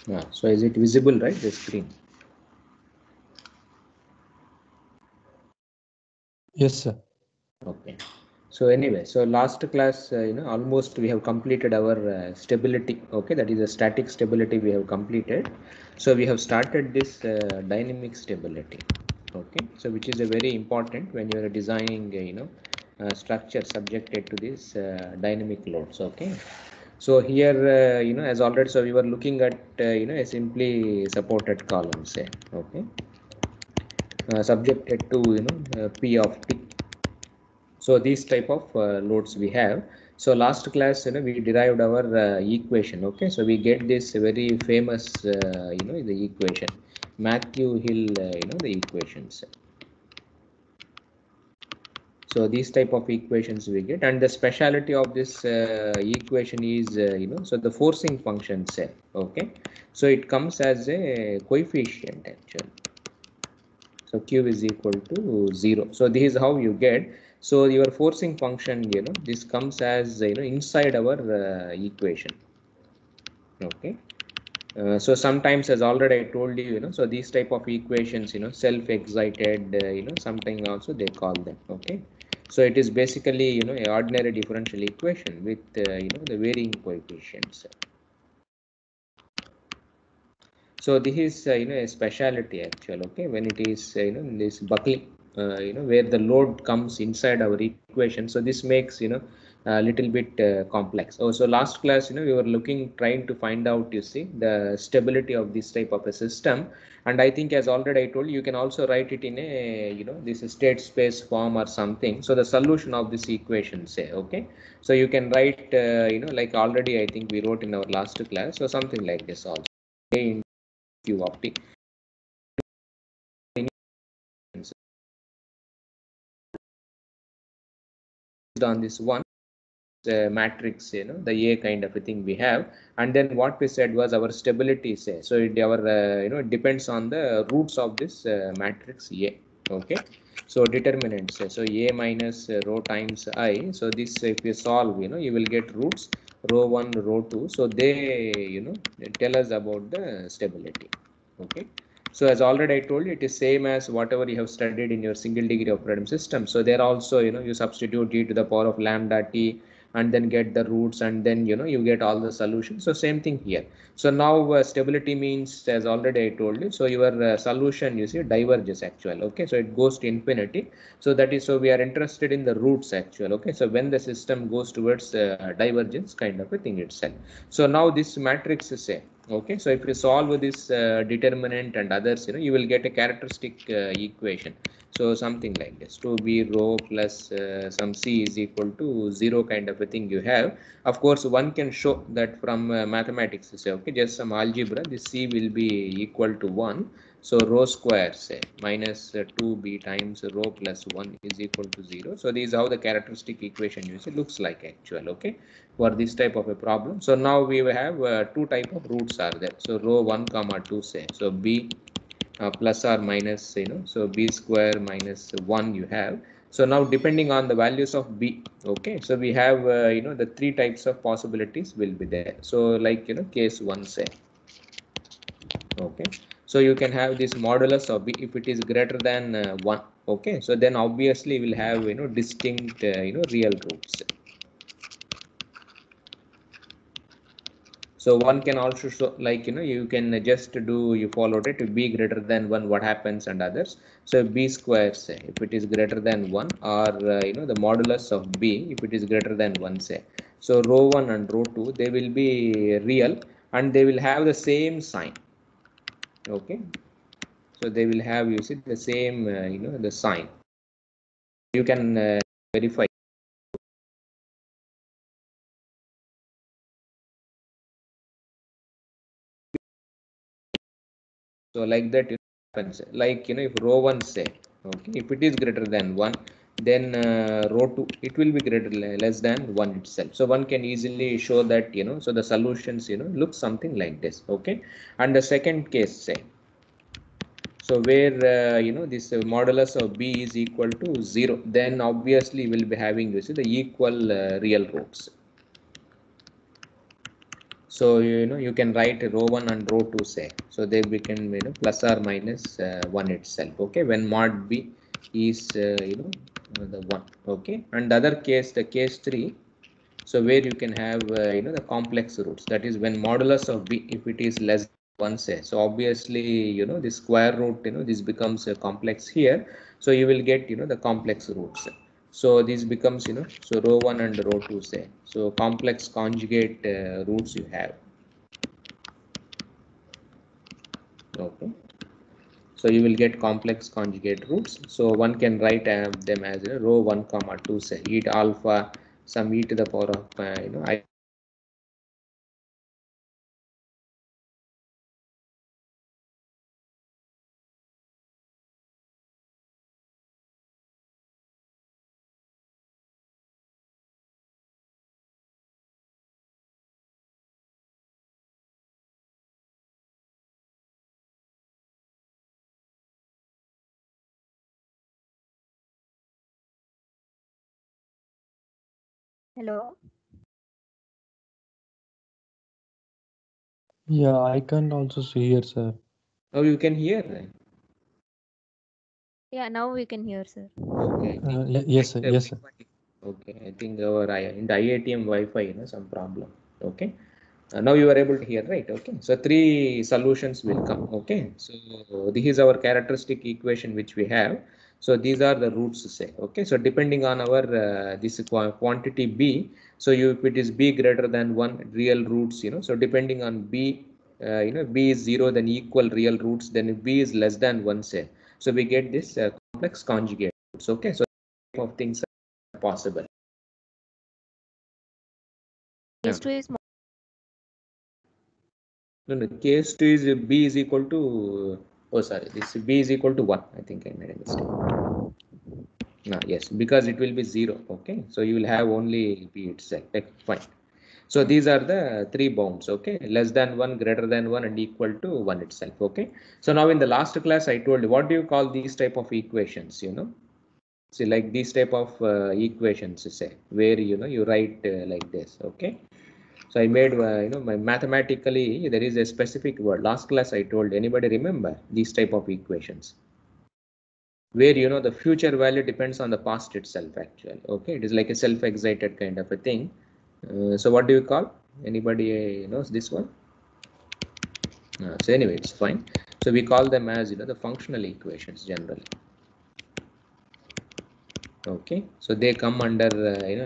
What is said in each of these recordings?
So is it visible, right, the screen? Yes, sir. Okay. So anyway, so last class, almost we have completed our stability. Okay, that is a static stability we have completed. So we have started this dynamic stability. Okay, so which is a very important when you are designing, structure subjected to these dynamic loads. Okay. So here, as already, so we were looking at, a simply supported column, say, okay, subjected to, P of T. So these type of loads we have. So last class, we derived our equation. Okay, so we get this very famous, the equation, Matthew Hill, the equations. So these type of equations we get, and the speciality of this equation is, so the forcing function say, okay, so it comes as a coefficient actually. So q is equal to 0. So this is how you get. So your forcing function, this comes as, inside our equation. Okay. So sometimes, as already I told you, so these type of equations, self-excited, something also they call them. Okay. So it is basically, a ordinary differential equation with, the varying coefficients. So this is, a speciality actual. Okay, when it is, this buckling, where the load comes inside our equation. So this makes, a little bit complex. Oh, so last class, we were trying to find out, you see, the stability of this type of a system. And I think, as already I told you, you can also write it in a, this state space form or something. So the solution of this equation, say, okay. So you can write, like already I think we wrote in our last class, so something like this also. A Q of T. Based on this one matrix, the A kind of a thing we have, and then what we said was our stability say. So our it depends on the roots of this matrix A. Okay. So determinant say. So A minus rho times I. So this if you solve, you will get roots rho 1, rho 2. So they, they tell us about the stability. Okay. So as already I told you, it is same as whatever you have studied in your single degree of freedom system. So there also, you substitute e to the power of lambda t and then get the roots, and then, you get all the solutions. So same thing here. So now stability means, as already I told you, so your solution, you see, diverges actual. Okay, so it goes to infinity. So that is, so we are interested in the roots actual. Okay, so when the system goes towards divergence kind of a thing itself. So now this matrix is same. Okay, so if you solve this determinant and others, you will get a characteristic equation. So something like this, 2b rho plus some c is equal to 0 kind of a thing you have. Of course, one can show that from mathematics, say, okay, just some algebra, this c will be equal to 1. So rho square, say, minus 2b times rho plus 1 is equal to 0. So this is how the characteristic equation you see looks like actual. Okay, for this type of a problem. So now we have two type of roots are there. So rho 1 comma 2 say. So b plus or minus, so b square minus 1 you have. So now depending on the values of b, okay, so we have, the three types of possibilities will be there. So like, case 1 say, okay, so you can have this modulus of b if it is greater than 1. Okay, so then obviously we'll have, distinct, real roots. So one can also show, like, you can just do, you followed it, if b greater than 1, what happens and others. So b square say, if it is greater than 1, or the modulus of b if it is greater than 1 say. So rho 1 and rho 2, they will be real and they will have the same sign. Okay, so they will have, you see, the same the sign. You can verify. So like that it happens. Like, if rho 1 say, okay, if it is greater than 1, then rho 2, it will be less than 1 itself. So one can easily show that, so the solutions, look something like this. Okay, and the second case say, so where this modulus of b is equal to 0, then obviously we'll be having, you see, the equal real roots. So you can write row 1 and row 2 say, so they become plus or minus 1 itself. Okay, when mod b is the 1. Okay, and the other case, the case 3, so where you can have the complex roots, that is when modulus of b, if it is less than 1 say, so obviously the square root, this becomes complex here, so you will get the complex roots. So this becomes so row 1 and row 2 say, so complex conjugate roots you have. Okay, so you will get complex conjugate roots. So one can write them as row 1 comma 2 say e to alpha some e to the power of I. Hello. Yeah, I can also see here, sir. Oh, you can hear, right? Yeah, now we can hear, sir. Okay, I think Yes, sir. Yes, sir. Wi-Fi. Okay, I think our in the IITM Wi-Fi, some problem. Okay, now you are able to hear, right? Okay, so three solutions will come. Okay, so this is our characteristic equation which we have. So these are the roots, say. Okay, so depending on our this quantity b, so if it is b greater than 1, real roots, so depending on b, b is 0, then equal real roots, then if b is less than 1 say, so we get this complex conjugate roots. Okay, so of things are possible. Yeah. Case 2 is No, no, case 2 is b is equal to, oh sorry, this b is equal to 1. I think I made a mistake. No, yes, because it will be 0. Okay, so you will have only b itself. Okay, fine. So these are the three bounds. Okay, less than 1, greater than 1, and equal to 1 itself. Okay, so now in the last class I told you, what do you call these type of equations? See, like these type of equations, say, where you write like this. Okay, so I made my mathematically there is a specific word. Last class I told, anybody remember these type of equations where the future value depends on the past itself actually. Okay, it is like a self-excited kind of a thing. So what do you call? Anybody knows this one? So anyway, it's fine. So we call them as the functional equations generally. Okay, so they come under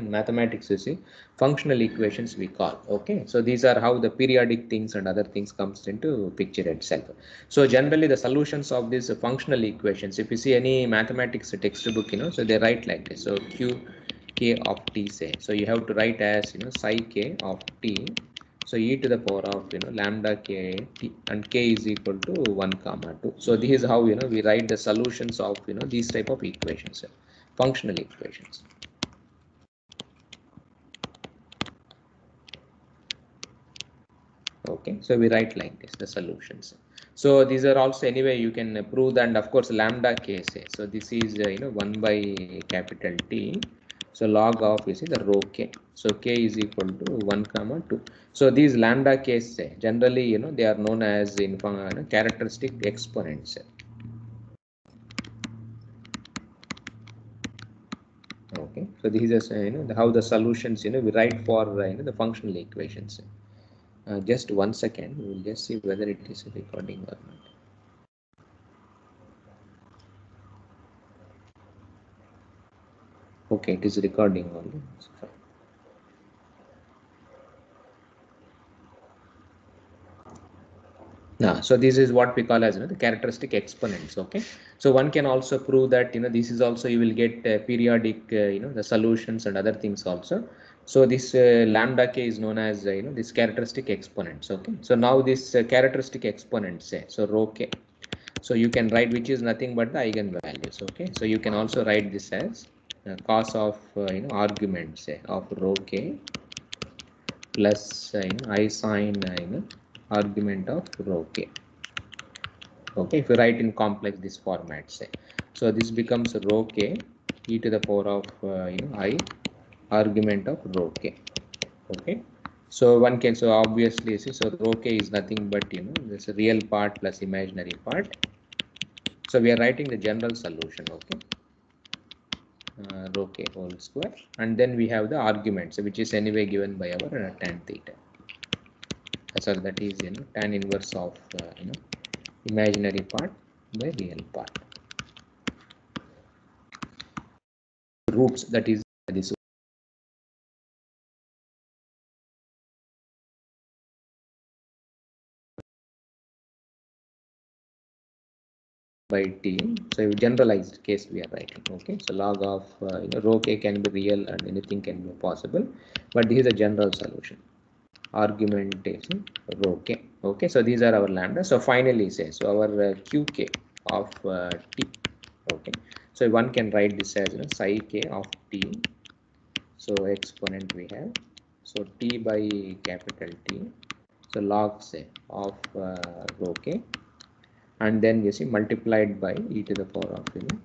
mathematics, you see, functional equations we call. Okay, so these are how the periodic things and other things comes into picture itself. So generally the solutions of these functional equations, if you see any mathematics textbook, so they write like this. So q k of t say, so you have to write as psi k of t, so e to the power of lambda k t, and k is equal to 1 comma 2. So this is how we write the solutions of these type of equations, functional equations. Okay, so we write like this the solutions. So these are also, anyway, you can prove that, and of course lambda k say, so this is 1 by capital T, so log of the rho k, so k is equal to 1 comma 2. So these lambda k say generally they are known as characteristic exponents. Okay, so this is how the solutions we write for the functional equations. Just 1 second, we will just see whether it is recording or not. Okay, it is recording only. So this is what we call as the characteristic exponents. Okay, so one can also prove that this is also, you will get periodic the solutions and other things also. So this lambda k is known as this characteristic exponents. Okay, so now this characteristic exponents say, so rho k, so you can write, which is nothing but the eigenvalues. Okay, so you can also write this as cos of argument say of rho k plus I sine argument of rho k. Okay, if you write in complex this format say, so this becomes rho k e to the power of I argument of rho k. Okay, So one can, so obviously see, so rho k is nothing but, you know, this real part plus imaginary part. So we are writing the general solution, okay? Rho k whole square, and then we have the arguments, which is anyway given by our tan theta. So that is, you know, tan inverse of you know, imaginary part by real part. Roots, that is this by t. So generalized case we are writing, okay? So log of you know, rho k can be real and anything can be possible, but this is a general solution. Argumentation rho k, okay? So these are our lambda. So finally say, so our qk of t, okay? So one can write this as, you know, psi k of t. So exponent we have, so t by capital T, so log say of rho k, and then you see multiplied by e to the power of, you know,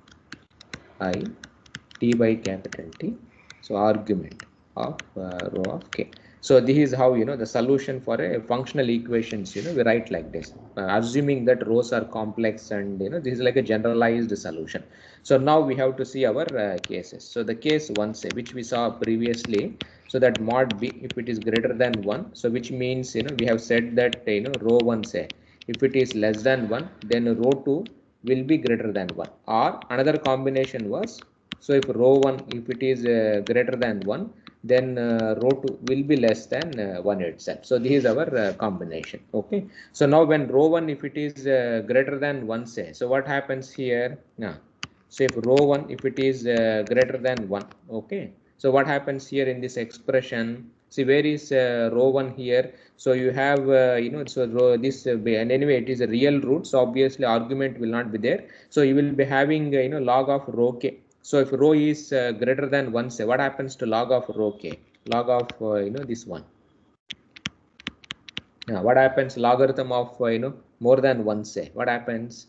I t by capital T, so argument of rho of k. So this is how, you know, the solution for a functional equations, you know, we write like this, assuming that rows are complex, and, you know, this is like a generalized solution. So now we have to see our cases. So the case 1 say, which we saw previously, so that mod b, if it is greater than 1, so which means, you know, we have said that, you know, rho 1 say, if it is less than 1, then rho 2 will be greater than 1, or another combination was, so if rho 1, if it is greater than 1, then rho 2 will be less than 1 itself. So this is our combination, okay? So now when rho 1, if it is greater than 1 say, so what happens here? So if rho 1, if it is greater than 1, okay? So what happens here in this expression? See, where is rho 1 here? So you have, you know, so rho, this, and anyway, it is a real root, so obviously argument will not be there. So you will be having, you know, log of rho k. So if rho is greater than 1, say, what happens to log of rho k? Log of, you know, this one. Now, what happens logarithm of, you know, more than 1, say, what happens?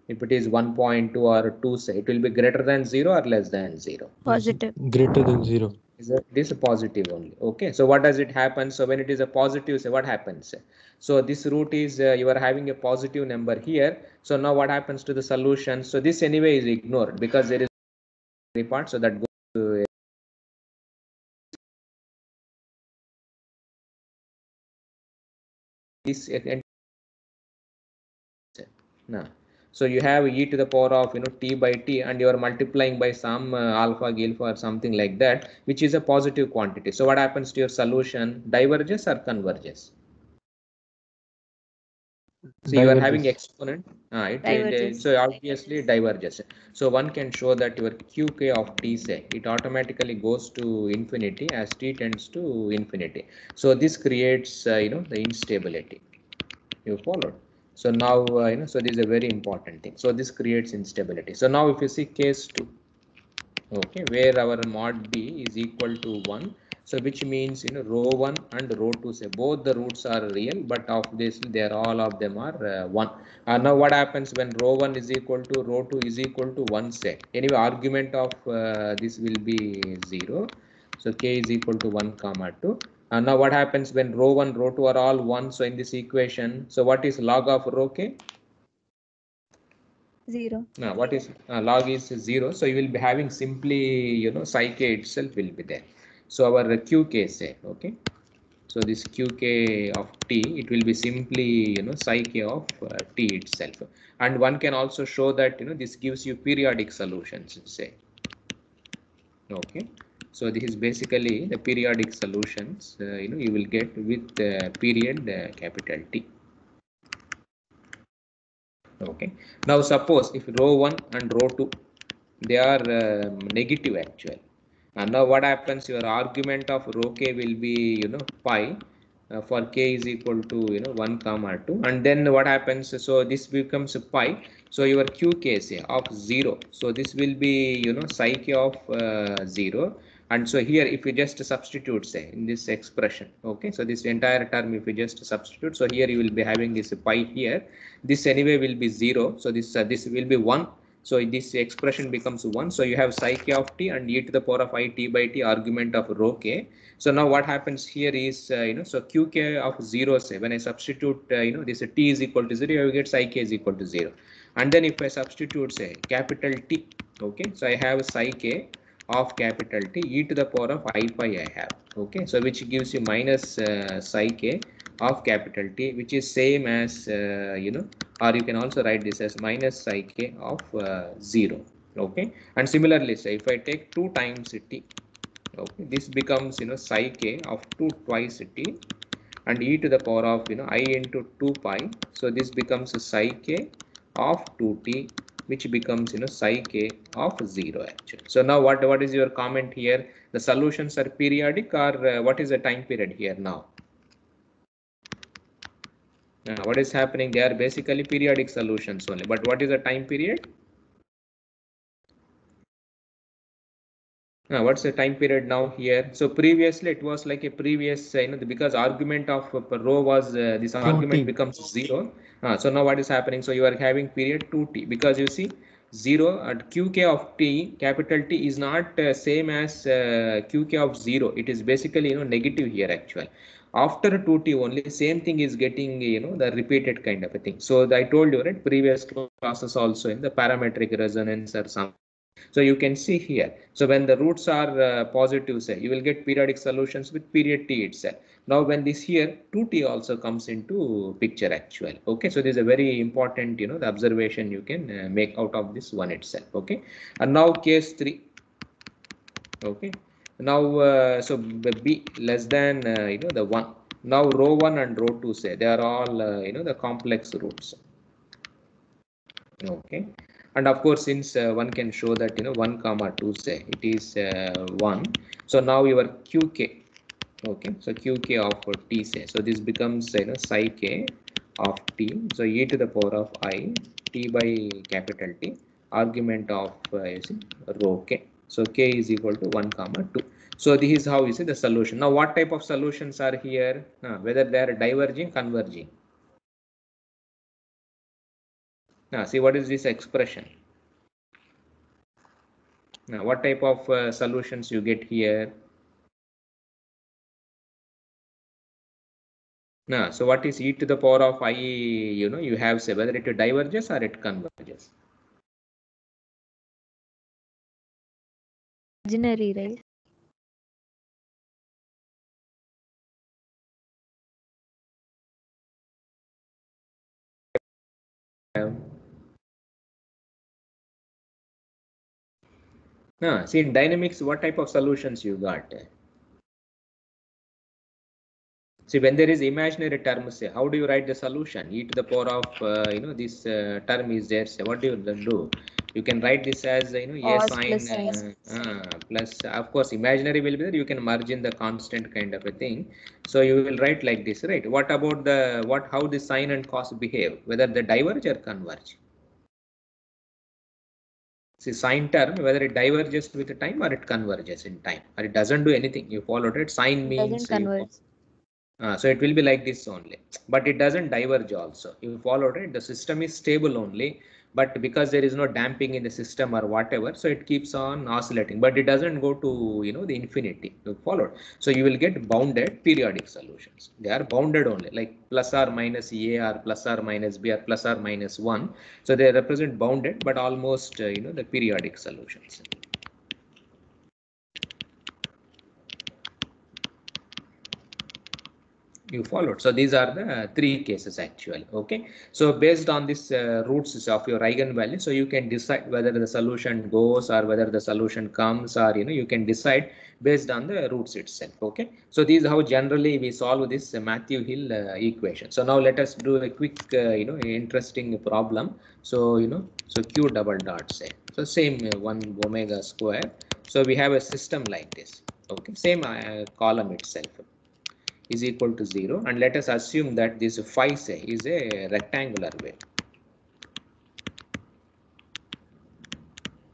If it is 1.2 or 2, say, it will be greater than 0 or less than 0? Positive. Greater than 0. This is positive only, okay? So what does it happen? So when it is a positive, say, what happens? So this root is, you are having a positive number here. So now what happens to the solution? So this anyway is ignored because there is a part, so that goes to this now. So you have e to the power of, you know, t by t, and you are multiplying by some alpha gilpha or something like that, which is a positive quantity. So what happens to your solution? Diverges or converges? So you are having exponent, Diverges. so obviously diverges. So one can show that your qk of t, say, it automatically goes to infinity as t tends to infinity. So this creates, you know, the instability. You followed? So now, you know, so this is a very important thing. So this creates instability. So now if you see case 2, okay, where our mod b is equal to 1, so which means, you know, rho 1 and rho 2, say, both the roots are real, but of this they are, all of them are 1. Now what happens when rho 1 is equal to rho 2 is equal to 1, say, anyway argument of this will be 0. So k is equal to 1 comma 2. Now what happens when rho 1 rho 2 are all 1? So in this equation, so what is log of rho k? 0. Now what is log is 0, so you will be having simply, you know, psi k itself will be there. So our qk, say, okay, so this qk of t, it will be simply, you know, psi k of t itself. And one can also show that, you know, this gives you periodic solutions, say, okay? So this is basically the periodic solutions, you know, you will get with period capital T. Okay. Now suppose if rho 1 and rho 2, they are negative actually. And now what happens? Your argument of rho k will be, you know, pi for k is equal to, you know, 1 comma 2. And then what happens? So this becomes pi. So your qk, say, of 0. So this will be, you know, psi k of 0. And so here, if you just substitute, say, in this expression, okay, so this entire term, if you just substitute, so here you will be having this pi here. This anyway will be 0. So this will be 1. So this expression becomes 1. So you have psi k of t and e to the power of I t by t argument of rho k. So now what happens here is, so qk of 0, say, when I substitute, this t is equal to 0, you get psi k is equal to 0. And then if I substitute, say, capital T, okay, so I have psi k of capital T e to the power of I pi I have, okay, so which gives you minus psi k of capital T, which is same as, or you can also write this as minus psi k of 0, okay. And similarly, say, if I take 2 times t, okay, this becomes, psi k of 2 twice t and e to the power of, I into 2 pi. So this becomes psi k of 2t, which becomes, psi k of 0 actually. So now what is your comment here? The solutions are periodic, or what is the time period here now? What is happening? They are basically periodic solutions only, but what is the time period? What's the time period now here? So previously it was like a previous, because argument of rho was this argument 2t. becomes 0. So now what is happening? So you are having period 2t, because you see 0 at qk of t, capital T is not same as qk of 0. It is basically, negative here actually. After 2t only, same thing is getting, the repeated kind of a thing. So I told you, right, previous classes also in the parametric resonance or something. So you can see here. So when the roots are positive, say, you will get periodic solutions with period t itself. Now when this here 2t also comes into picture actually. Okay, so this is a very important, the observation you can make out of this one itself. Okay, and now case 3. Okay, now so b less than the 1. Now rho 1 and rho 2, say, they are all the complex roots. Okay, and of course, since one can show that 1 comma 2, say, it is 1. So now your qk, okay, so qk of t, say, so this becomes psi k of t, so e to the power of I t by capital T argument of rho k. So k is equal to 1 comma 2. So this is how you see the solution. Now what type of solutions are here? Whether they are diverging, converging. See, what is this expression? Now, what type of solutions you get here? Now, so what is e to the power of I, you have, say, whether it diverges or it converges. Imaginary, right? See, in dynamics, what type of solutions you got? See, when there is imaginary term, say, how do you write the solution? E to the power of, this term is there. Say, what do you do? You can write this as, a Cos sine plus sine. plus, of course, imaginary will be there. You can margin the constant kind of a thing. So you will write like this, right? What about how the sine and cos behave? Whether they diverge or converge? See, sine term, whether it diverges with the time or it converges in time, or it doesn't do anything. You followed it. Sine It doesn't means converge. so it will be like this only, but it doesn't diverge also. You followed it. The system is stable only, but because there is no damping in the system or whatever, so it keeps on oscillating, but it doesn't go to the infinity. You followed. So you will get bounded periodic solutions. They are bounded only, like plus or minus a or plus or minus b or plus or minus 1. So they represent bounded, but almost the periodic solutions. You followed. So these are the three cases actually. Okay, so based on this roots of your eigenvalue, so you can decide whether the solution goes or whether the solution comes, or you can decide based on the roots itself. Okay, so this is how generally we solve this Matthew Hill equation. So now let us do a quick interesting problem. So so q double dot, say, so same 1 omega square. So we have a system like this. Okay, same column itself is equal to 0, and let us assume that this phi, say, is a rectangular wave.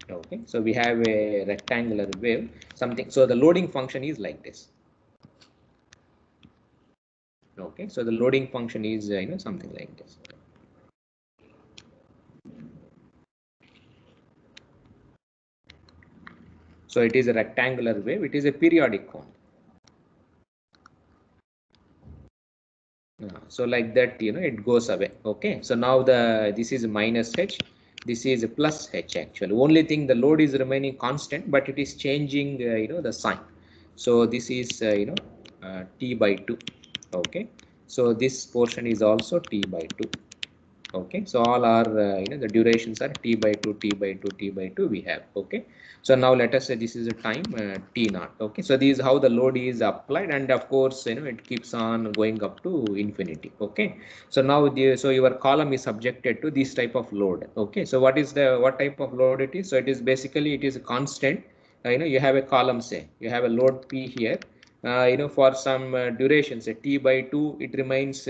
Okay, so we have a rectangular wave, something. So the loading function is like this. Okay, so the loading function is something like this. So it is a rectangular wave. It is a periodic cone. So like that, it goes away. Okay. So now this is minus h. This is plus h actually. Only thing, the load is remaining constant, but it is changing, the sign. So this is, t by 2. Okay. So this portion is also t by 2. Okay, so all our the durations are t by 2, t by 2, t by 2 we have. Okay, so now let us say this is a time t naught. Okay, so this is how the load is applied, and of course it keeps on going up to infinity. Okay, so now so your column is subjected to this type of load. Okay, so what type of load it is? So it is basically, it is a constant. You have a column, say you have a load p here. For some duration, say t by 2, it remains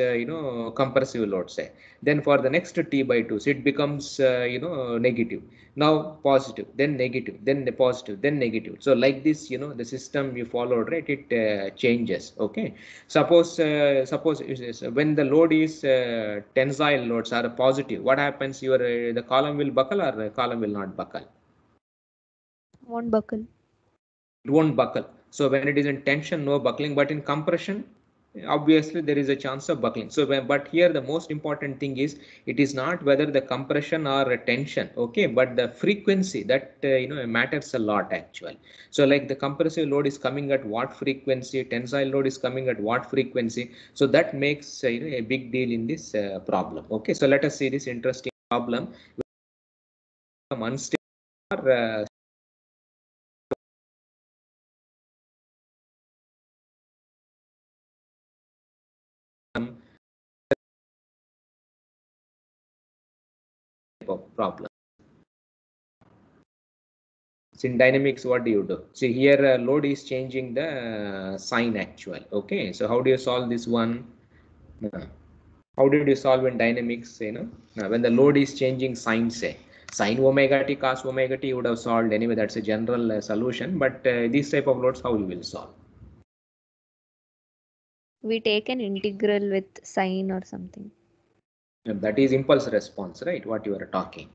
compressive load, say. Then for the next t by 2, so it becomes negative, now positive, then negative, then the positive, then negative. So like this, the system you followed, right, it changes. Okay, suppose when the load is tensile loads are positive, what happens? Your the column will buckle, or the column will not buckle? Won't buckle. It won't buckle. So when it is in tension, no buckling, but in compression, obviously there is a chance of buckling. So but here the most important thing is, it is not whether the compression or tension, okay, but the frequency that matters a lot actually. So like the compressive load is coming at what frequency, tensile load is coming at what frequency. So that makes a big deal in this problem. Okay, so let us see this interesting problem. Unstable or problem. So in dynamics, what do you do? See here, load is changing the sign actual. Okay, so how do you solve this one? How did you solve in dynamics? When the load is changing sign, say sine omega t, cos omega t, you would have solved anyway. That's a general solution. But these type of loads, how you will solve? We take an integral with sine or something. That is impulse response, right? What you are talking.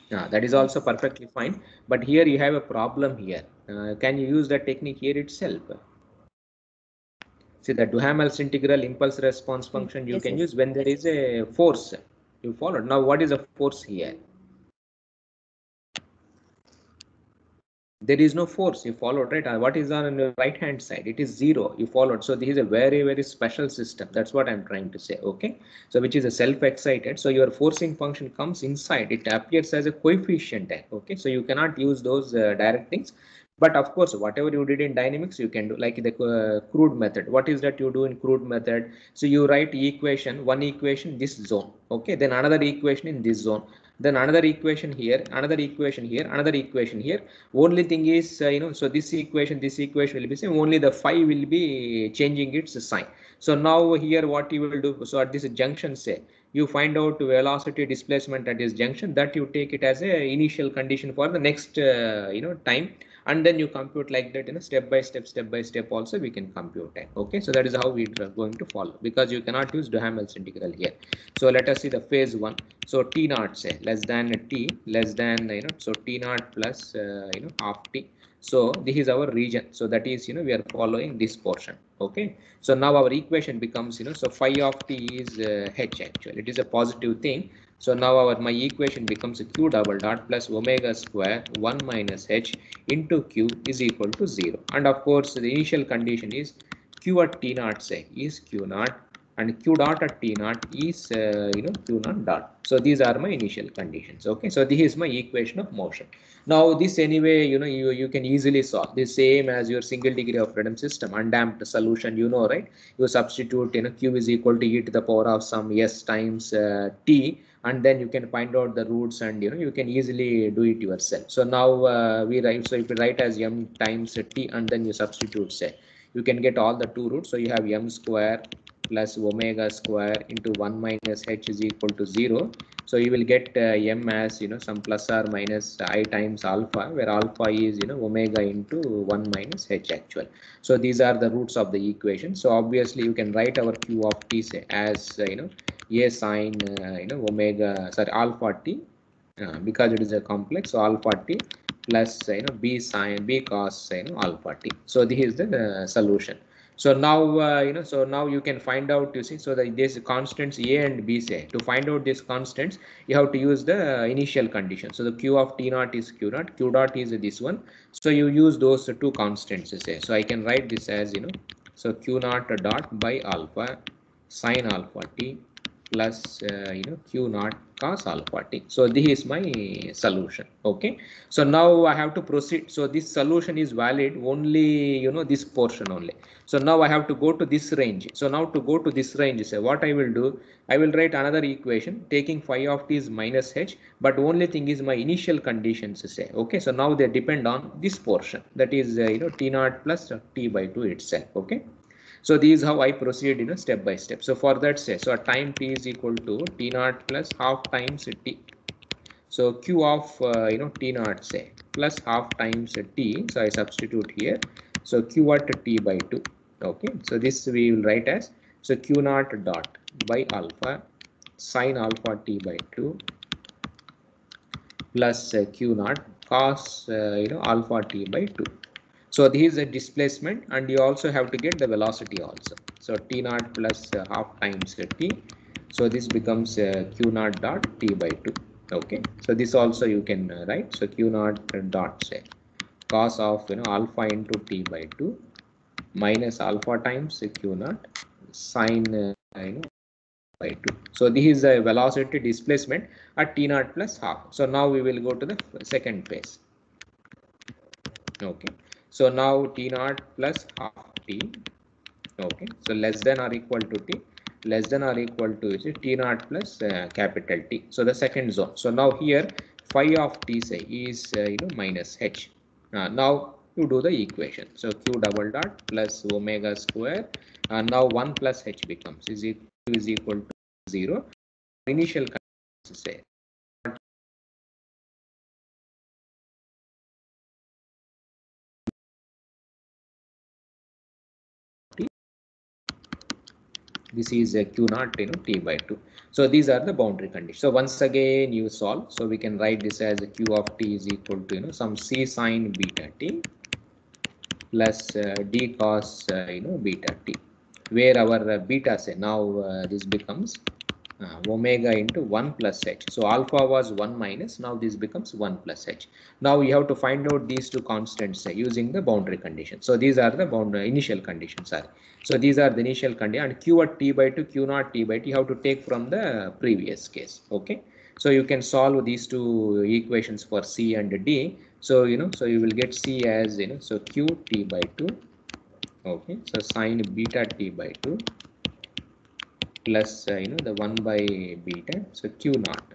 That is also perfectly fine. But here you have a problem here. Can you use that technique here itself? See, the Duhamel's integral impulse response function you can use when there is a force. You followed. Now, what is the force here? There is no force. You followed, right? What is on the right hand side? It is 0. You followed. So this is a very, very special system. That's what I'm trying to say. Okay. So which is a self-excited. So your forcing function comes inside. It appears as a coefficient. Okay. So you cannot use those direct things. But of course, whatever you did in dynamics, you can do like the crude method. What is that you do in crude method? So you write equation, one equation, this zone. Okay. Then another equation in this zone. Then another equation here, another equation here, another equation here. Only thing is, so this equation will be same. Only the phi will be changing its sign. So now here, what you will do? So at this junction, say you find out velocity displacement at this junction. That you take it as a initial condition for the next, time. And then you compute like that, step by step also we can compute it. Okay, so that is how we are going to follow, because you cannot use Duhamel's integral here. So let us see the phase 1. So t naught, say less than t, less than so t naught plus half t. So this is our region. So that is we are following this portion. Okay, so now our equation becomes so phi of t is h actually. It is a positive thing. So now my equation becomes q double dot plus omega square 1 minus h into q is equal to 0. And of course the initial condition is q at t naught, say is q naught, and q dot at t naught is q naught dot. So these are my initial conditions. Okay, so this is my equation of motion. Now this anyway you can easily solve the same as your single degree of freedom system undamped solution, right? You substitute q is equal to e to the power of some s times t, and then you can find out the roots, and you can easily do it yourself. So now we write, so if you write as m times t and then you substitute, say you can get all the two roots. So you have m square plus omega square into 1 minus h is equal to 0. So you will get m as some plus or minus I times alpha, where alpha is omega into 1 minus h actual. So these are the roots of the equation. So obviously you can write our q of t, say as a sine omega, sorry, alpha t, because it is a complex. So alpha t plus b sine b cos alpha t. So this is the solution. So now so now you can find out, you see, so that this constants a and b say, to find out these constants you have to use the initial condition. So the q of t naught is q naught, q dot is this one, so you use those two constants, say. So I can write this as so q naught dot by alpha sine alpha t plus q naught cos alpha t. So this is my solution. Okay, so now I have to proceed. So this solution is valid only this portion only. So now I have to go to this range. So now to go to this range, say what I will do, I will write another equation taking phi of t is minus h, but only thing is my initial conditions, say. Okay, so now they depend on this portion, that is t naught plus t by 2 itself. Okay, so this is how I proceed step by step. So for that, say, so time t is equal to t naught plus half times t. So q of t naught, say, plus half times t. So I substitute here. So q at t by 2. Okay, so this we will write as, so q naught dot by alpha sine alpha t by 2 plus q naught cos alpha t by 2. So this is a displacement, and you also have to get the velocity also. So t naught plus half times t. So this becomes q naught dot t by 2. Okay, so this also you can write. So q naught dot, say, cos of alpha into t by 2 minus alpha times q naught sine by 2. So this is a velocity displacement at t naught plus half. So now we will go to the second phase. Okay, so now t naught plus half t. Okay, so less than or equal to t, less than or equal to t naught plus capital T. So the second zone. So now here phi of t, say, is minus h. Now you do the equation. So q double dot plus omega square, and now 1 plus h becomes is equal to 0. Initial conditions, say, this is a q naught t by 2. So these are the boundary conditions. So once again you solve. So we can write this as a q of t is equal to some c sine beta t plus d cos beta t, where our beta, say, now this becomes omega into 1 plus h. So alpha was 1 minus, now this becomes 1 plus h. Now you have to find out these two constants, using the boundary condition. So these are the boundary initial conditions. So these are the initial condition, and q at t by 2, q naught t by 2 you have to take from the previous case. Okay, so you can solve these two equations for c and d. So so you will get c as so q t by 2. Okay, so sine beta t by 2 plus the 1 by beta, so q naught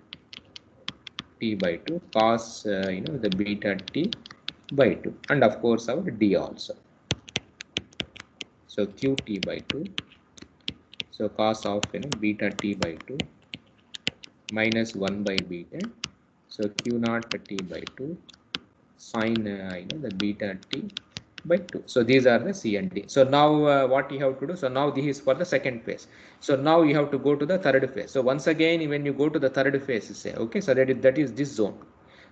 t by 2 cos the beta t by 2, and of course our d also. So q t by 2, so cos of beta t by 2 minus 1 by beta, so q naught t by 2 sine the beta t by 2. So these are the C and D. So now what you have to do, so now this is for the second phase. So now you have to go to the third phase. So once again when you go to the third phase, say, okay, so that is this zone.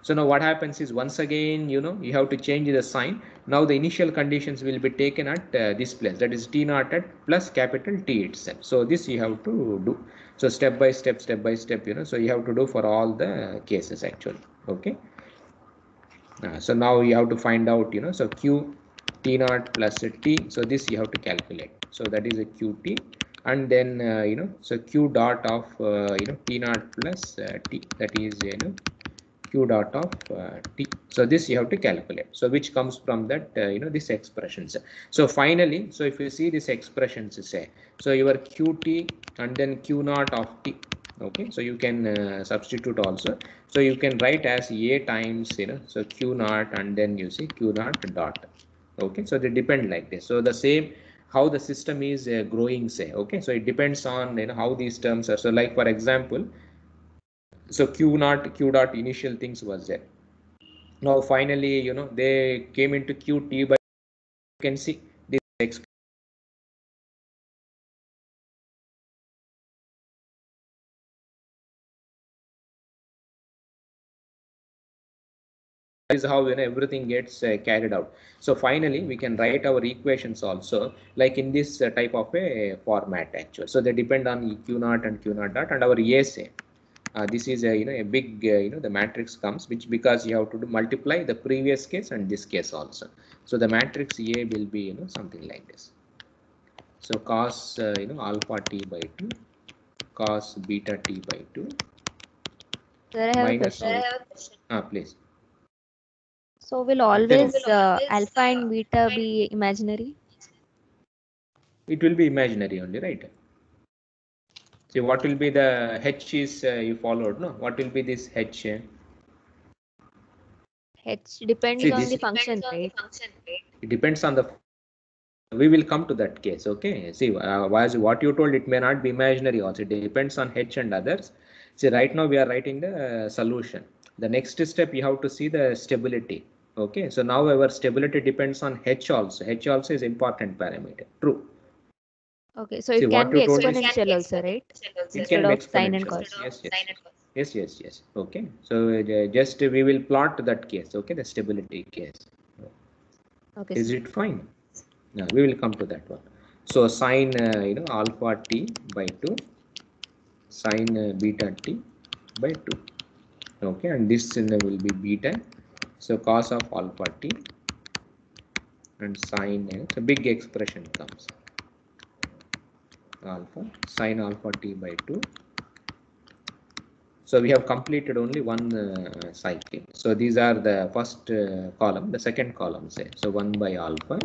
So now what happens is, once again you have to change the sign. Now the initial conditions will be taken at this place, that is t naught at plus capital T itself. So this you have to do. So step by step, so you have to do for all the cases actually. Okay, so now you have to find out so q t naught plus t. So this you have to calculate. So that is a qt, and then so q dot of t naught plus t, that is q dot of t. So this you have to calculate. So which comes from that this expressions. So finally, so if you see this expressions, say, so your qt and then q naught of t. Okay, so you can substitute also. So you can write as a times so q naught, and then you see q naught dot. Okay, so they depend like this. So the same how the system is growing, say. Okay, so it depends on how these terms are. So like for example, so q naught q dot initial things was there. Now finally they came into qt, but you can see this is how everything gets carried out. So finally we can write our equations also like in this type of a format actually. So they depend on q naught and q naught dot and our ESA. This is a a big the matrix comes which because you have to multiply the previous case and this case also. So the matrix A will be something like this. So cos alpha t by 2 cos beta t by 2 Sir, I have a minus question. please. So will always alpha and beta be imaginary? It will be imaginary only, right? See what will be the h is you followed, no? What will be this h? H depends See on this the function, right? it depends on the, we will come to that case. Okay, see as what you told, it may not be imaginary also, it depends on h and others. See right now we are writing the solution. The next step you have to see the stability. Okay, so now our stability depends on h also. H also is important parameter. True. Okay, so See it can what be you told is exponential also, right? it Instead can be of sine and exponential. cos. Yes. Okay, so just we will plot that case. Okay, the stability case. Okay, Is sir. it fine? Yeah, we will come to that one. So sine alpha t by 2 sine beta t by 2. Okay, and this will be beta. So cos of alpha t and sine it's a big expression comes alpha sine alpha t by 2. So we have completed only one cycle. So these are the first column, the second column say. So 1 by alpha.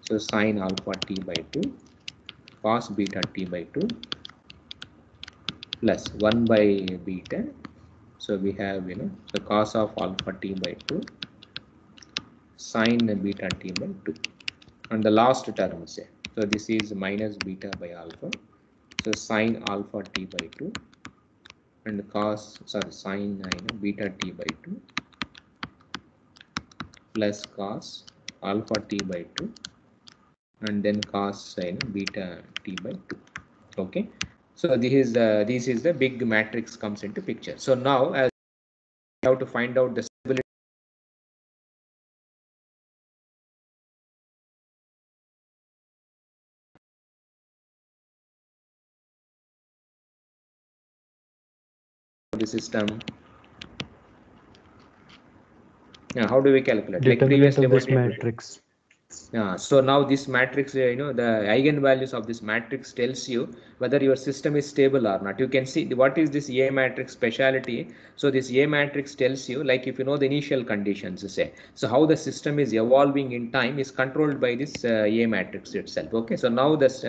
So sine alpha t by 2 cos beta t by 2 plus 1 by beta. So we have the cos of alpha t by 2 sine beta t by 2 and the last term say. So this is minus beta by alpha. So sine alpha t by 2 and sine beta t by 2 plus cos alpha t by 2 and then cos beta t by 2. Okay, so this is the big matrix comes into picture. So now as we have to find out the stability of the system. Now how do we calculate? Like Determinant previously of what this we did. matrix. So now this matrix, the eigenvalues of this matrix tells you whether your system is stable or not. You can see what is this A matrix speciality. So this A matrix tells you, like if you know the initial conditions, say, so how the system is evolving in time is controlled by this A matrix itself. Okay, so now this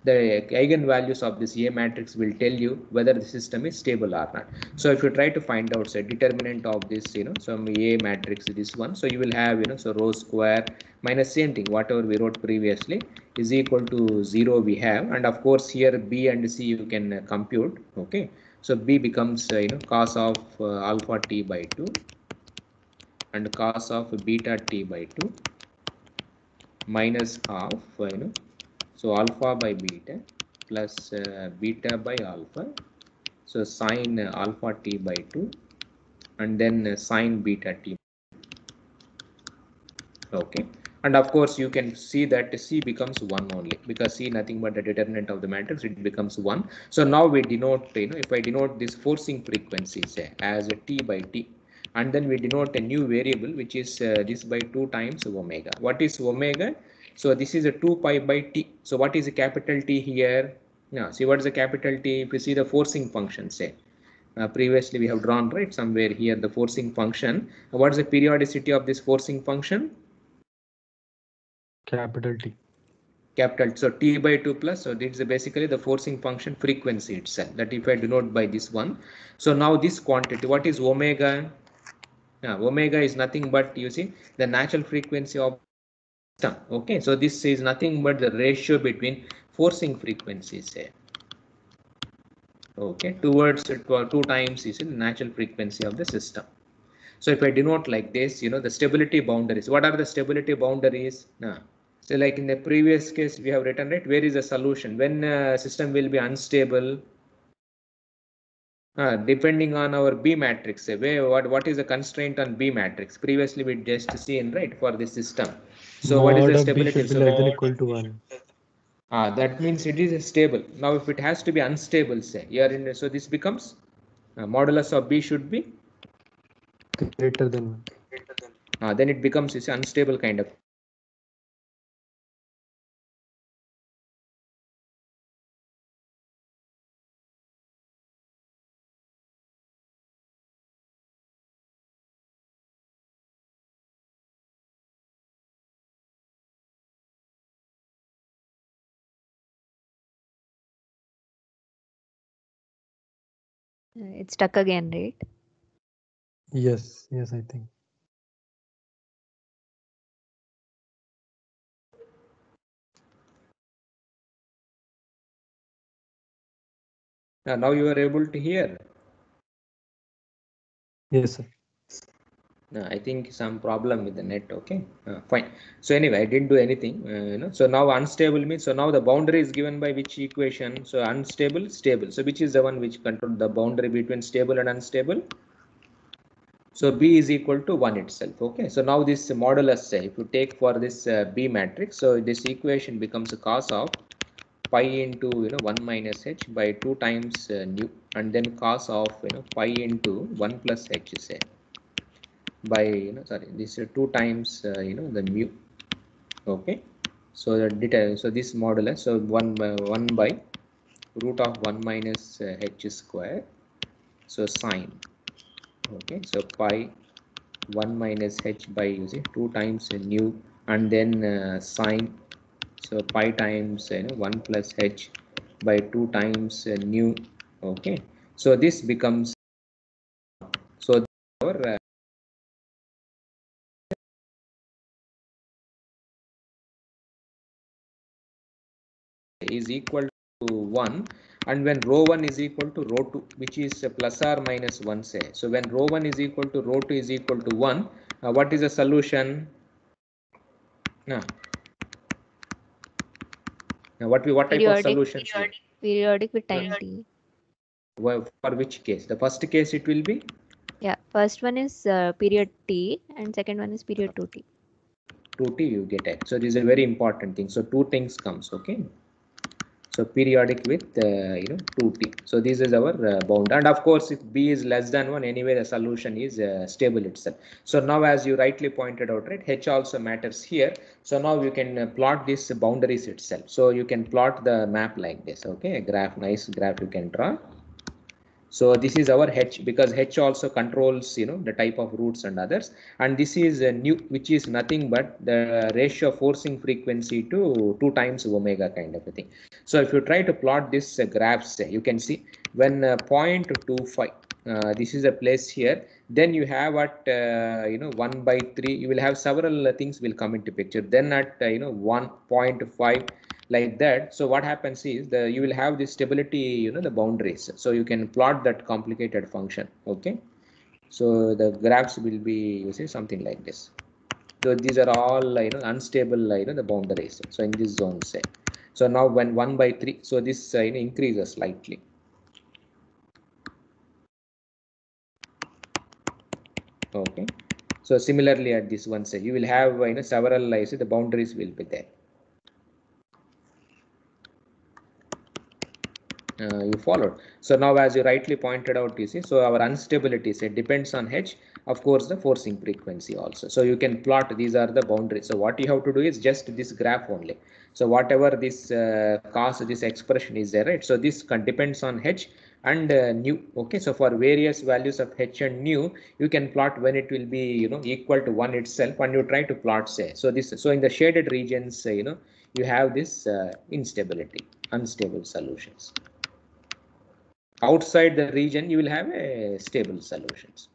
the eigenvalues of this A matrix will tell you whether the system is stable or not. So if you try to find out say determinant of this, some A matrix, this one, so you will have so rho square minus same thing whatever we wrote previously is equal to 0 we have, and of course here B and C you can compute. Okay, so B becomes cos of alpha t by 2 and cos of beta t by 2 minus half so alpha by beta plus beta by alpha. So sine alpha t by 2 and then sine beta t. Okay, and of course you can see that C becomes 1 only because C nothing but the determinant of the matrix, it becomes 1. So now we denote if I denote this forcing frequency say as a t by t, and then we denote a new variable which is this by 2 times omega. What is omega? So this is a 2 pi by t. So what is a capital T here? Now see what is the capital T. If you see the forcing function say, previously we have drawn right somewhere here the forcing function. What is the periodicity of this forcing function? Capital T. Capital. So t by 2 plus, so this is basically the forcing function frequency itself, that if I denote by this one. So now this quantity, what is omega? Omega is nothing but, you see, the natural frequency of system. Okay, so this is nothing but the ratio between forcing frequencies here. Okay, towards 2 times is the natural frequency of the system. So if I denote like this, the stability boundaries. What are the stability boundaries? So like in the previous case, we have written, right, where is the solution? When system will be unstable? Depending on our B matrix, what is the constraint on B matrix? Previously we just seen, right, for this system. So what is Mod the of B stability? should be less than equal to 1. That means it is stable. Now if it has to be unstable, say here in, so this becomes modulus of B should be Greater than 1. then it becomes this unstable kind of. It's stuck again, right? Yes, I think. Now you are able to hear. Yes, sir. I think some problem with the net. Okay, fine. So anyway, I didn't do anything. So now unstable means, so now the boundary is given by which equation? So unstable, stable. So which is the one which controls the boundary between stable and unstable? So B is equal to 1 itself. Okay. So now this modulus, say, if you take for this B matrix, so this equation becomes a cos of pi into 1 minus h by 2 times nu, and then cos of pi into 1 plus h, say, by sorry, this 2 times the mu. Okay. So the detail, so this modulus, so 1 by root of 1 minus h square, so sine. Okay. So pi 1 minus h by, you see, 2 times nu, and then sine, so pi times 1 plus h by 2 times nu. Okay. So this becomes, so our is equal to 1, and when rho 1 is equal to rho 2, which is plus or minus 1, say. So when rho 1 is equal to rho 2 is equal to 1, what is the solution? Now what type of solution? Periodic with time t. For which case? The first case it will be? Yeah, first one is period t and second one is period 2t. 2t you get it. So this is a very important thing. So two things comes. Okay. So periodic with 2t. So this is our bound, and of course if B is less than 1, anyway the solution is stable itself. So now as you rightly pointed out, right, H also matters here. So now you can plot this boundaries itself. So you can plot the map like this. Okay, a graph, nice graph you can draw. So this is our H, because H also controls the type of roots and others, and this is nu, which is nothing but the ratio of forcing frequency to 2 times omega kind of a thing. So if you try to plot this graphs, you can see when 0.25 this is a place here, then you have at 1 by 3 you will have several things will come into picture, then at 1.5 like that. So what happens is you will have this stability, the boundaries, so you can plot that complicated function. Okay. So the graphs will be, you see, something like this. So these are all unstable the boundaries, so in this zone, say. So now when 1 by 3, so this increases slightly. Okay. So similarly at this one, say, you will have several the boundaries will be there. You followed. So now as you rightly pointed out, you see, so our unstability, say, depends on H, of course the forcing frequency also. So you can plot, these are the boundaries. So what you have to do is just this graph only. So whatever this cos, this expression is there, right? So this depends on H and nu. Okay. So for various values of H and nu, you can plot when it will be equal to 1 itself, and you try to plot, say. So this, so in the shaded regions, you have this instability, unstable solutions. Outside the region you will have a stable solutions.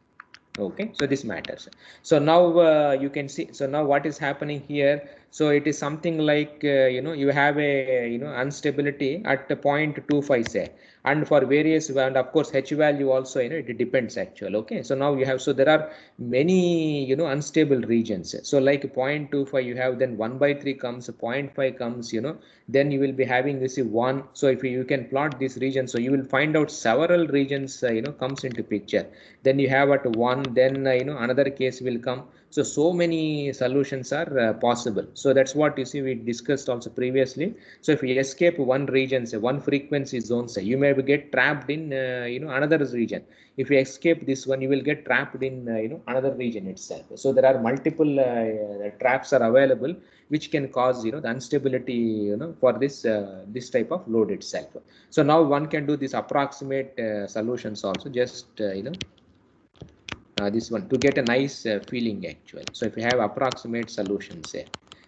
Okay. So this matters. So now you can see, so now what is happening here? So it is something like you have a instability at 0.25 say, and for various, and of course H value also it depends actually. Okay, so now you have, so there are many unstable regions. So like 0.25 you have, then 1/3 comes, 0.5 comes, then you will be having this 1. So if you can plot this region, so you will find out several regions comes into picture. Then you have at 1, then another case will come. So many solutions are possible. So that's what you see we discussed also previously. So if you escape one region, say one frequency zone, say you may get trapped in another region. If you escape this one, you will get trapped in another region itself. So there are multiple traps are available, which can cause the instability for this type of load itself. So now one can do this approximate solutions also, just this one to get a nice feeling actually. So if you have approximate solutions, say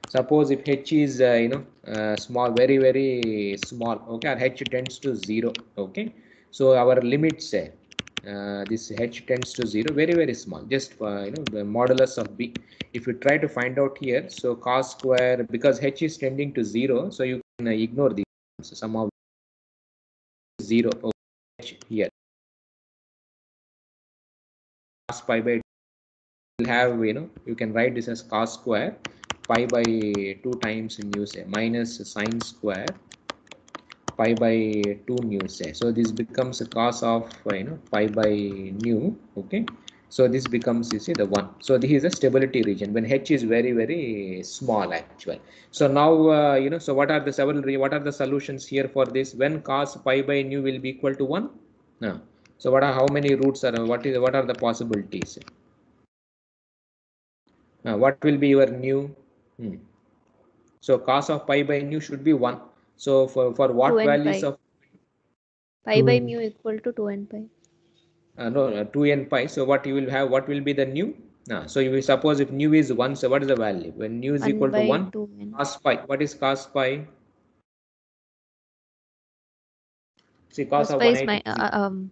suppose if H is small, very small, okay, or H tends to 0, okay. So our limit, say this H tends to 0, very small, just the modulus of B. If you try to find out here, so cos square, because H is tending to 0, so you can ignore these. So some of 0, okay, H here, cos pi by will have, you can write this as cos square pi by 2 times nu, say, minus sine square pi by 2 nu, say. So this becomes a cos of pi by nu, okay. So this becomes, you see, the 1. So this is a stability region when H is very small actually. So now so what are the solutions here for this when cos pi by nu will be equal to 1 now? So how many roots are, what are the possibilities? What will be your nu? So cos of pi by nu should be 1. So for what 2n values pi. of Pi by 2n. mu equal to 2n pi. no 2n pi? So what you will have? What will be the nu? So you will suppose if nu is 1, so what is the value when nu is 1 equal to by 1? 2n. Cos pi. What is cos pi? See, cos Cos of pi is 180 my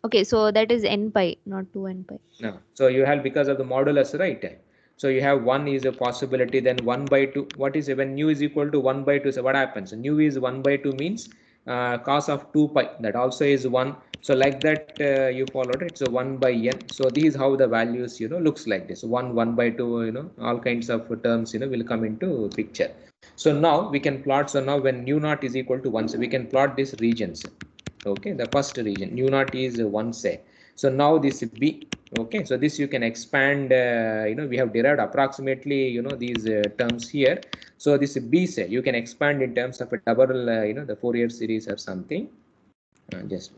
okay, so that is n pi, not 2n pi. No. So you have, because of the modulus, right? So you have 1 is a possibility, then 1 by 2. What is when nu is equal to 1 by 2? So what happens? Nu is 1 by 2 means cos of 2 pi. That also is 1. So like that you followed it. So 1 by n. So this is how the values looks like this. 1 by 2. All kinds of terms will come into picture. So now we can plot. So now when nu naught is equal to 1, so we can plot these regions. Okay, the first region nu naught is 1, say. So now this B, okay, so this you can expand, we have derived approximately, these terms here. So this B, say, you can expand in terms of a double, the Fourier series or something. Just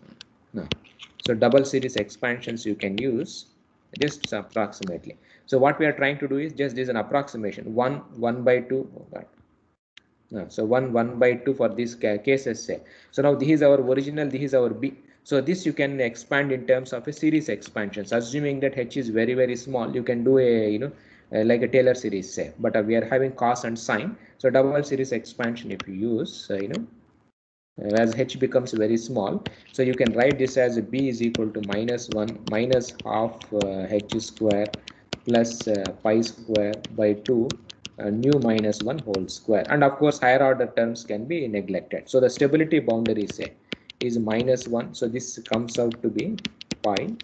no. So double series expansions you can use just approximately. So what we are trying to do is just this an approximation. 1 by 2. Oh God. So 1 by 2 for these cases, say. So now this is our original, this is our B. So this you can expand in terms of a series expansions, assuming that H is very small. You can do a like a Taylor series, say, but we are having cos and sine. So double series expansion if you use as H becomes very small, so you can write this as B is equal to -1 minus half H square plus pi square by 2 nu minus 1 whole square. And of course higher order terms can be neglected. So the stability boundary, say, is -1. So this comes out to be pi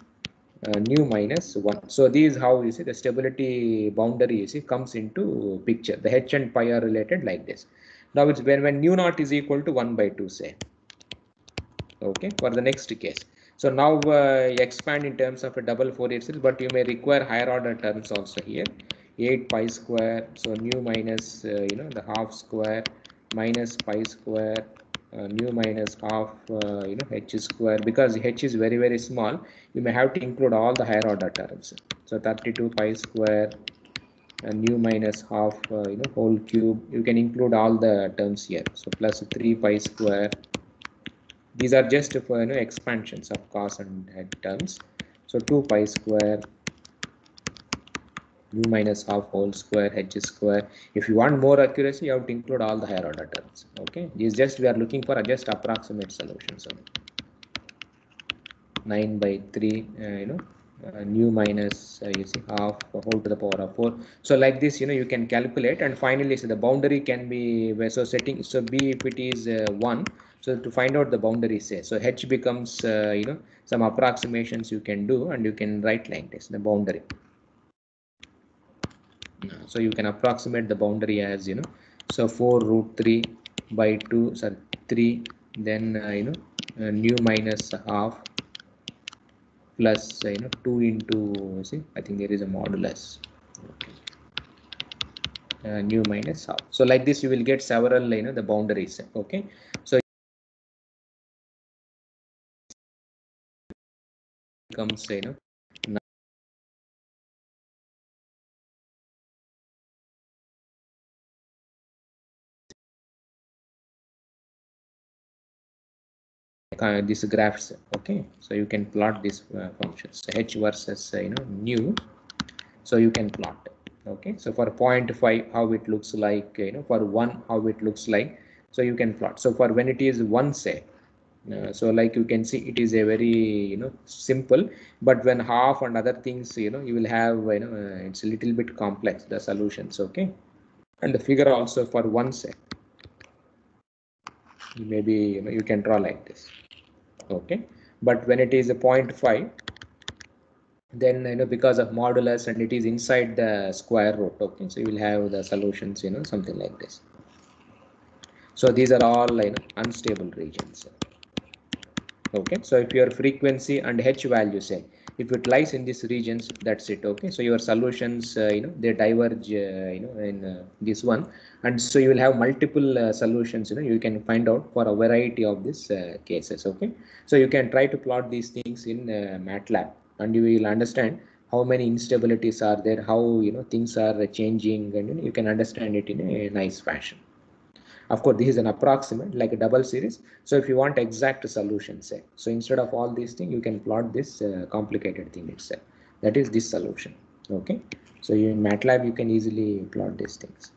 nu minus 1. So this is how you see the stability boundary comes into picture. The H and pi are related like this. Now it's when nu naught is equal to 1 by 2, say. Okay, for the next case. So now expand in terms of a double Fourier series, but you may require higher order terms also here. 8 pi square, so nu minus the half square minus pi square nu minus half H square, because H is very small, you may have to include all the higher order terms. So 32 pi square and nu minus half whole cube, you can include all the terms here. So plus 3 pi square. These are just for expansions of cos and head terms. So 2 pi square nu minus half whole square H square. If you want more accuracy, you have to include all the higher order terms. Okay, this just we are looking for just approximate solutions. 9 by 3, nu minus you see half whole to the power of 4. So like this, you can calculate, and finally so the boundary can be so setting, so b if it is 1, so to find out the boundary say, so h becomes some approximations you can do, and you can write like this, the boundary. So you can approximate the boundary as so 4 root 3 by 2, sorry 3, then nu minus half plus 2 into, see, I think there is a modulus, okay. Nu minus half. So like this you will get several the boundaries, okay. So it becomes these graphs, okay. So you can plot these functions, so h versus nu, so you can plot, okay. So for 0.5 how it looks like, for 1 how it looks like, so you can plot. So for when it is 1 say, so like you can see it is a very simple, but when half and other things you will have it's a little bit complex, the solutions, okay. And the figure also for 1 say, maybe you can draw like this, okay. But when it is a 0.5, then because of modulus and it is inside the square root, okay, so you will have the solutions something like this. So these are all unstable regions, okay. So if your frequency and h value say, if it lies in these regions, that's it, okay. So your solutions they diverge in this one, and so you will have multiple solutions you can find out for a variety of these cases, okay. So you can try to plot these things in MATLAB, and you will understand how many instabilities are there, how things are changing, and you can understand it in a nice fashion. Of course, this is an approximate, like a double series. So if you want exact solution, say, so instead of all these things, you can plot this complicated thing itself. That is this solution, okay. So in MATLAB, you can easily plot these things.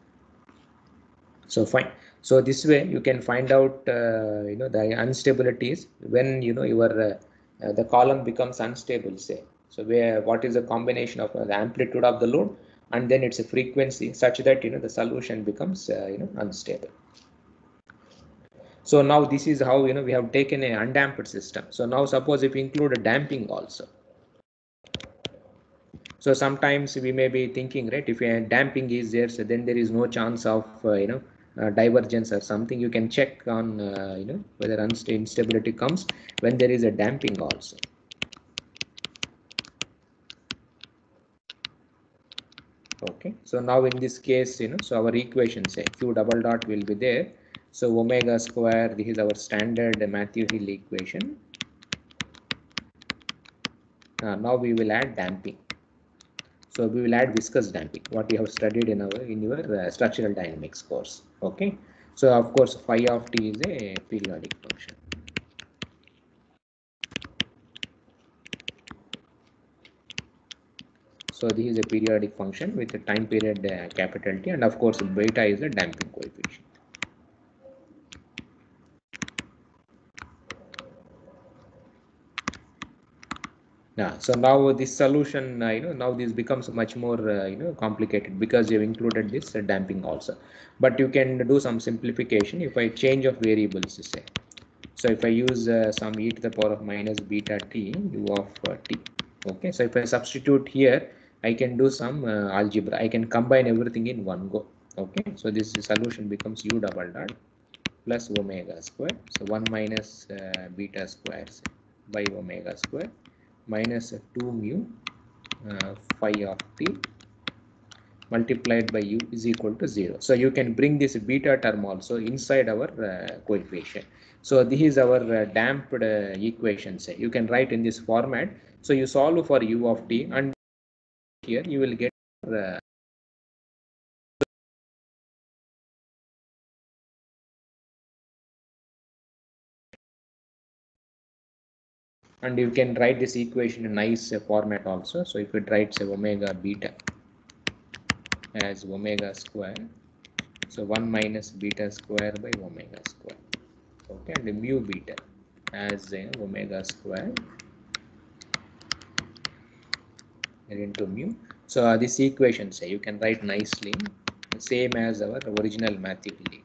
So fine. So this way you can find out the instabilities when your the column becomes unstable, say. So where what is the combination of the amplitude of the load and then its a frequency such that the solution becomes unstable. So now this is how we have taken a undamped system. So now suppose if we include a damping also. So sometimes we may be thinking, right, if a damping is there, so then there is no chance of divergence or something. You can check on whether instability comes when there is a damping also. Okay, so now in this case so our equation say q double dot will be there. So omega square, this is our standard Matthew-Hill equation. Now we will add damping. So we will add viscous damping, what we have studied in your structural dynamics course. Okay. So of course phi of t is a periodic function. So this is a periodic function with a time period capital T, and of course beta is the damping coefficient. Yeah, so now this solution, now this becomes much more, complicated because you've included this damping also. But you can do some simplification if I change of variables, say. So if I use some e to the power of minus beta t u of t, okay. So if I substitute here, I can do some algebra. I can combine everything in one go, okay. So this solution becomes u double dot plus omega square. So 1 minus beta square by omega square minus 2 mu phi of t multiplied by u is equal to 0. So you can bring this beta term also inside our coefficient. So this is our damped equation, say. You can write in this format. So you solve for u of t, and here you will get and you can write this equation in nice format also. So if it writes omega beta as omega square, so 1 minus beta square by omega square, okay, and mu beta as omega square into mu. So this equation, say, you can write nicely, same as our original mathematical equation.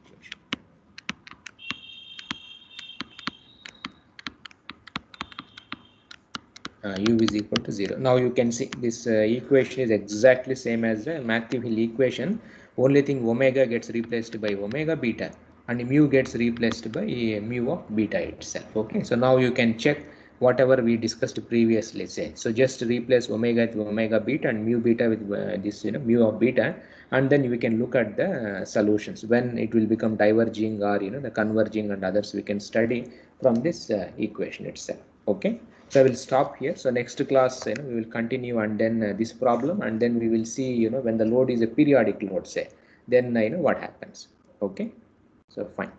U is equal to 0. Now you can see this equation is exactly same as the mathematical equation. Only thing, omega gets replaced by omega beta and mu gets replaced by mu of beta itself. Okay, so now you can check whatever we discussed previously, say. So just replace omega with omega beta and mu beta with this mu of beta, and then we can look at the solutions when it will become diverging or the converging and others we can study from this equation itself. Okay, so I will stop here. So next class we will continue, and then this problem, and then we will see when the load is a periodic load, say, then what happens. Okay, so fine.